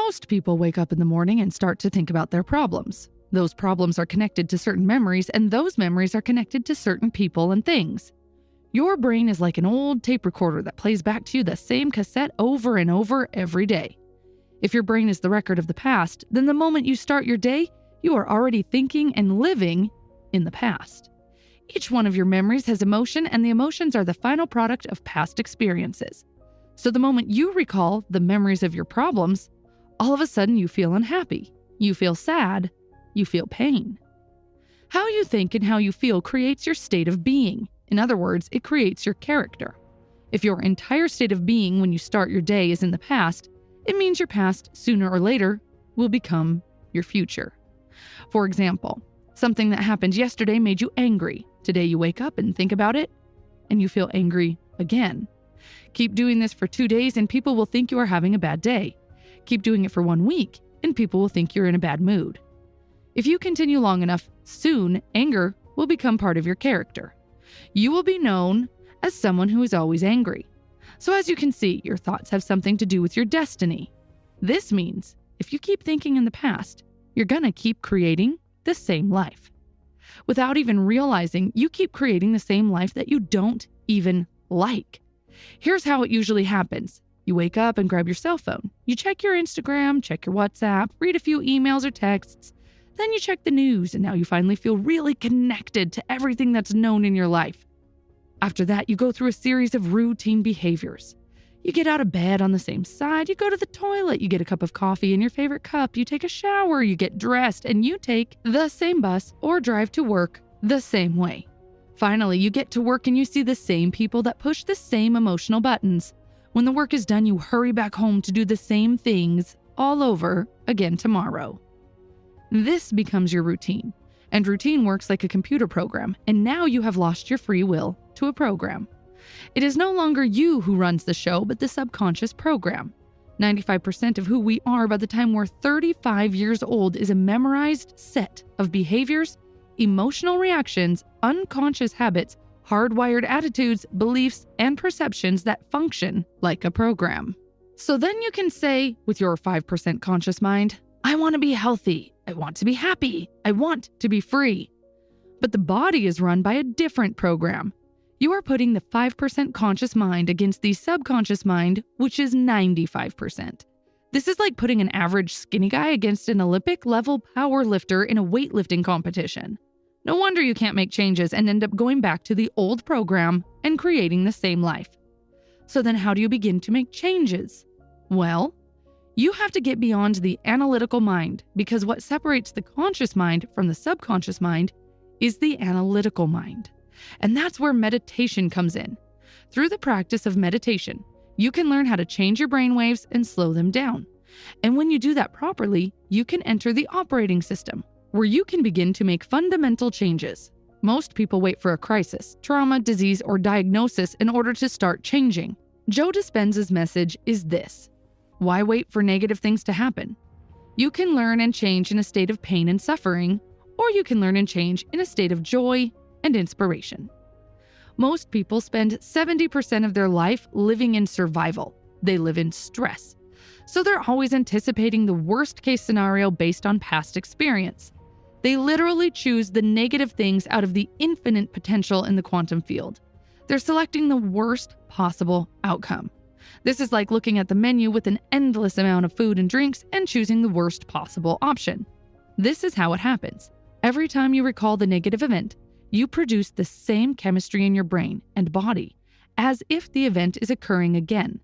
Most people wake up in the morning and start to think about their problems. Those problems are connected to certain memories, and those memories are connected to certain people and things. Your brain is like an old tape recorder that plays back to you the same cassette over and over every day. If your brain is the record of the past, then the moment you start your day, you are already thinking and living in the past. Each one of your memories has emotion, and the emotions are the final product of past experiences. So the moment you recall the memories of your problems, all of a sudden you feel unhappy, you feel sad, you feel pain. How you think and how you feel creates your state of being. In other words, it creates your character. If your entire state of being when you start your day is in the past, it means your past, sooner or later, will become your future. For example, something that happened yesterday made you angry. Today you wake up and think about it, and you feel angry again. Keep doing this for 2 days and people will think you are having a bad day. Keep doing it for 1 week and people will think you're in a bad mood. If you continue long enough, soon anger will become part of your character. You will be known as someone who is always angry. So as you can see, your thoughts have something to do with your destiny. This means if you keep thinking in the past, you're gonna keep creating the same life. Without even realizing, you keep creating the same life that you don't even like. Here's how it usually happens. You wake up and grab your cell phone. You check your Instagram, check your WhatsApp, read a few emails or texts. Then you check the news, and now you finally feel really connected to everything that's known in your life. After that, you go through a series of routine behaviors. You get out of bed on the same side, you go to the toilet, you get a cup of coffee in your favorite cup, you take a shower, you get dressed, and you take the same bus or drive to work the same way. Finally, you get to work and you see the same people that push the same emotional buttons. When the work is done, you hurry back home to do the same things all over again tomorrow. This becomes your routine, and routine works like a computer program, and now you have lost your free will to a program. It is no longer you who runs the show, but the subconscious program. 95% of who we are by the time we're 35 years old is a memorized set of behaviors, emotional reactions, unconscious habits, hardwired attitudes, beliefs, and perceptions that function like a program. So then you can say, with your 5% conscious mind, I want to be healthy, I want to be happy, I want to be free. But the body is run by a different program. You are putting the 5% conscious mind against the subconscious mind, which is 95%. This is like putting an average skinny guy against an Olympic-level power lifter in a weightlifting competition. No wonder you can't make changes and end up going back to the old program and creating the same life. So then how do you begin to make changes? Well, you have to get beyond the analytical mind, because what separates the conscious mind from the subconscious mind is the analytical mind. And that's where meditation comes in. Through the practice of meditation, you can learn how to change your brainwaves and slow them down. And when you do that properly, you can enter the operating system, where you can begin to make fundamental changes. Most people wait for a crisis, trauma, disease, or diagnosis in order to start changing. Joe Dispenza's message is this: why wait for negative things to happen? You can learn and change in a state of pain and suffering, or you can learn and change in a state of joy and inspiration. Most people spend 70% of their life living in survival. They live in stress. So they're always anticipating the worst case scenario based on past experience. They literally choose the negative things out of the infinite potential in the quantum field. They're selecting the worst possible outcome. This is like looking at the menu with an endless amount of food and drinks and choosing the worst possible option. This is how it happens. Every time you recall the negative event, you produce the same chemistry in your brain and body as if the event is occurring again.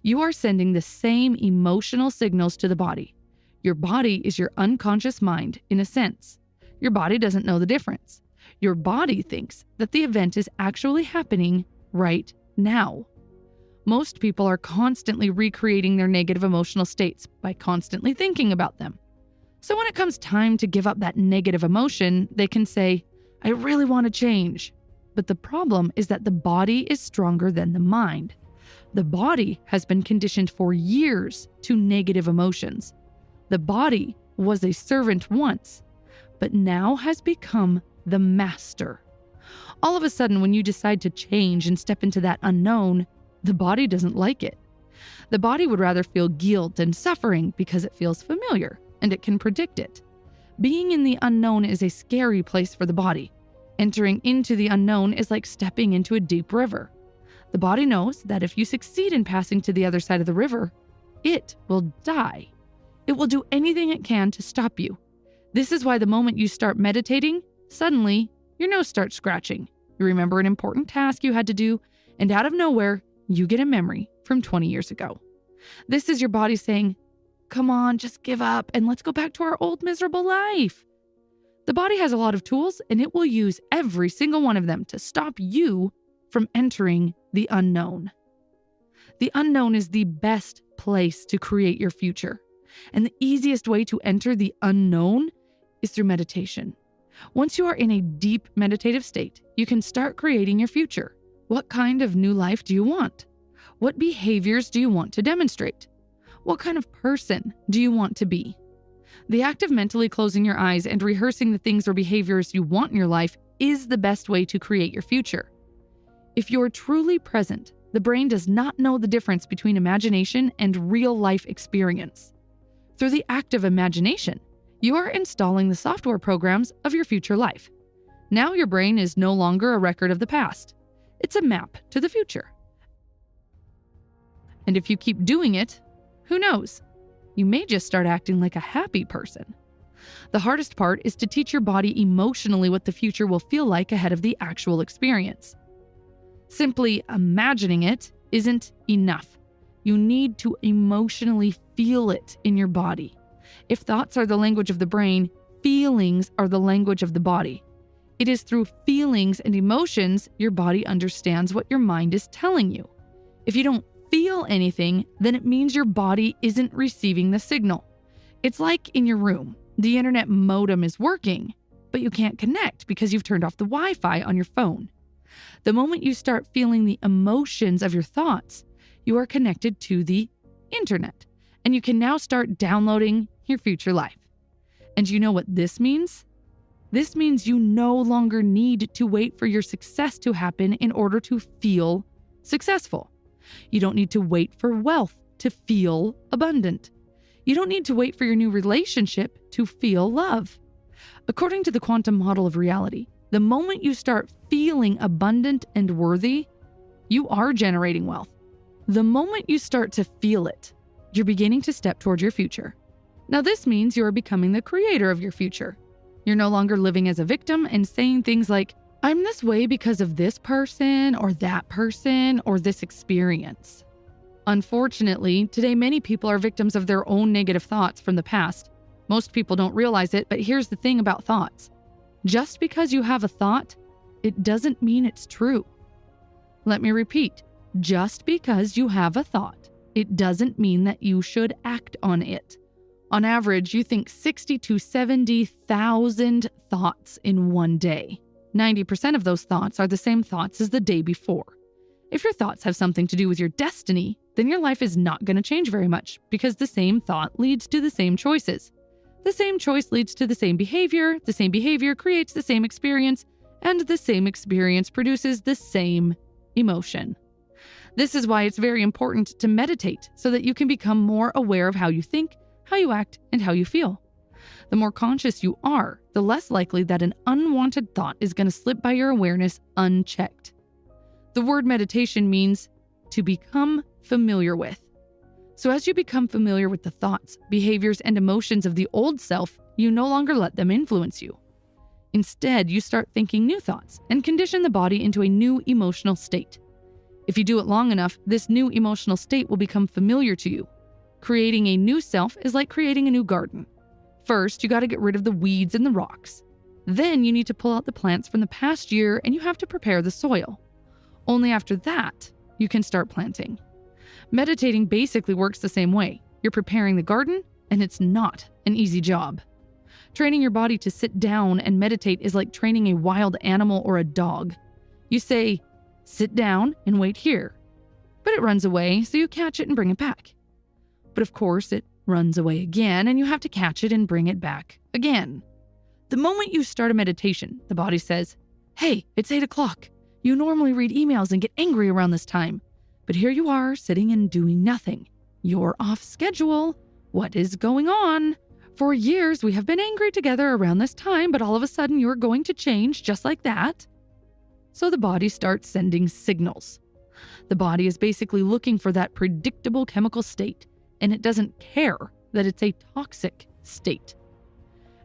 You are sending the same emotional signals to the body. Your body is your unconscious mind in a sense. Your body doesn't know the difference. Your body thinks that the event is actually happening right now. Most people are constantly recreating their negative emotional states by constantly thinking about them. So when it comes time to give up that negative emotion, they can say, I really want to change. But the problem is that the body is stronger than the mind. The body has been conditioned for years to negative emotions. The body was a servant once, but now has become the master. All of a sudden, when you decide to change and step into that unknown, the body doesn't like it. The body would rather feel guilt and suffering because it feels familiar and it can predict it. Being in the unknown is a scary place for the body. Entering into the unknown is like stepping into a deep river. The body knows that if you succeed in passing to the other side of the river, it will die. It will do anything it can to stop you. This is why the moment you start meditating, suddenly your nose starts scratching. You remember an important task you had to do, and out of nowhere, you get a memory from 20 years ago. This is your body saying, "Come on, just give up and let's go back to our old miserable life." The body has a lot of tools, and it will use every single one of them to stop you from entering the unknown. The unknown is the best place to create your future. And the easiest way to enter the unknown is through meditation. Once you are in a deep meditative state, you can start creating your future. What kind of new life do you want? What behaviors do you want to demonstrate? What kind of person do you want to be? The act of mentally closing your eyes and rehearsing the things or behaviors you want in your life is the best way to create your future. If you're truly present, the brain does not know the difference between imagination and real life experience. Through the act of imagination, you are installing the software programs of your future life. Now your brain is no longer a record of the past. It's a map to the future. And if you keep doing it, who knows? You may just start acting like a happy person. The hardest part is to teach your body emotionally what the future will feel like ahead of the actual experience. Simply imagining it isn't enough. You need to emotionally feel it in your body. If thoughts are the language of the brain, feelings are the language of the body. It is through feelings and emotions your body understands what your mind is telling you. If you don't feel anything, then it means your body isn't receiving the signal. It's like in your room. The internet modem is working, but you can't connect because you've turned off the Wi-Fi on your phone. The moment you start feeling the emotions of your thoughts, you are connected to the internet, and you can now start downloading your future life. And you know what this means? This means you no longer need to wait for your success to happen in order to feel successful. You don't need to wait for wealth to feel abundant. You don't need to wait for your new relationship to feel love. According to the quantum model of reality, the moment you start feeling abundant and worthy, you are generating wealth. The moment you start to feel it, you're beginning to step toward your future. Now, this means you are becoming the creator of your future. You're no longer living as a victim and saying things like, "I'm this way because of this person or this experience." Unfortunately, today many people are victims of their own negative thoughts from the past. Most people don't realize it, but here's the thing about thoughts. Just because you have a thought, it doesn't mean it's true. Let me repeat. Just because you have a thought, it doesn't mean that you should act on it. On average, you think 60 to 70,000 thoughts in one day. 90% of those thoughts are the same thoughts as the day before. If your thoughts have something to do with your destiny, then your life is not going to change very much because the same thought leads to the same choices. The same choice leads to the same behavior creates the same experience, and the same experience produces the same emotion. This is why it's very important to meditate so that you can become more aware of how you think, how you act, and how you feel. The more conscious you are, the less likely that an unwanted thought is going to slip by your awareness unchecked. The word meditation means to become familiar with. So as you become familiar with the thoughts, behaviors, and emotions of the old self, you no longer let them influence you. Instead, you start thinking new thoughts and condition the body into a new emotional state. If you do it long enough, this new emotional state will become familiar to you. Creating a new self is like creating a new garden. First, you got to get rid of the weeds and the rocks. Then you need to pull out the plants from the past year and you have to prepare the soil. Only after that, you can start planting. Meditating basically works the same way. You're preparing the garden, and it's not an easy job. Training your body to sit down and meditate is like training a wild animal or a dog. You say, "Sit down and wait here." But it runs away, so you catch it and bring it back. But of course, it runs away again, and you have to catch it and bring it back again. The moment you start a meditation, the body says, "Hey, it's 8 o'clock. You normally read emails and get angry around this time. But here you are sitting and doing nothing. You're off schedule. What is going on? For years, we have been angry together around this time, but all of a sudden you're going to change just like that. So the body starts sending signals. The body is basically looking for that predictable chemical state, and it doesn't care that it's a toxic state.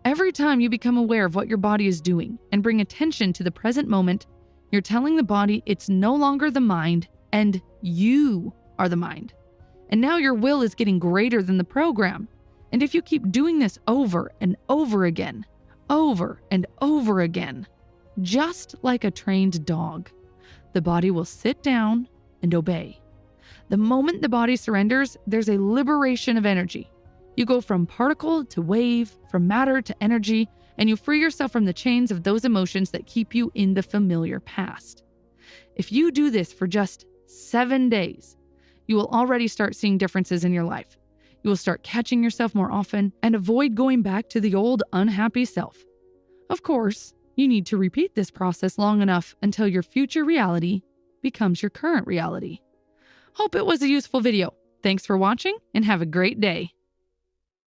Every time you become aware of what your body is doing and bring attention to the present moment, you're telling the body it's no longer the mind and you are the mind. And now your will is getting greater than the program. And if you keep doing this over and over again, just like a trained dog, the body will sit down and obey. The moment the body surrenders, there's a liberation of energy. You go from particle to wave, from matter to energy, and you free yourself from the chains of those emotions that keep you in the familiar past. If you do this for just 7 days, you will already start seeing differences in your life. You will start catching yourself more often and avoid going back to the old unhappy self. Of course, you need to repeat this process long enough until your future reality becomes your current reality. Hope it was a useful video. Thanks for watching and have a great day.